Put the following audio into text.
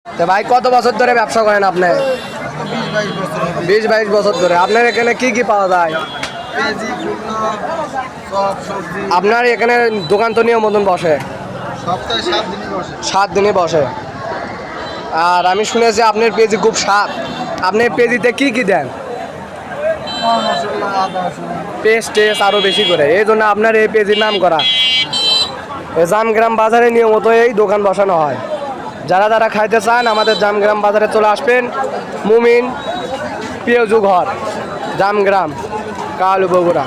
তো ভাই কত বছর ধরে ব্যবসা করেন আপনি? 20-22 বছর ধরে। আপনার এখানে কি কি পাওয়া যায়? আপনার এখানে দোকান তো নিয়ম মতন বসে? সপ্তাহে 7 দিনই বসে। 7 দিনই বসে। আর আমি শুনেছি আপনার পেঁয়াজি খুব স্বাদ। আপনি পেঁয়াজিতে কি কি দেন? মশলা, আদা রসুন। পেস্ট আরও বেশি করে, এই জন্য আপনার এই পেঁয়াজির নাম করা। এই জামগ্রাম বাজারে নিয়মিত এই দোকান বসানো হয়। যারা যারা খাইতে চান আমাদের জামগ্রাম বাজারে চলে আসবেন। মুমিন পেঁয়াজু ঘর, জামগ্রাম, কালু বগুড়া।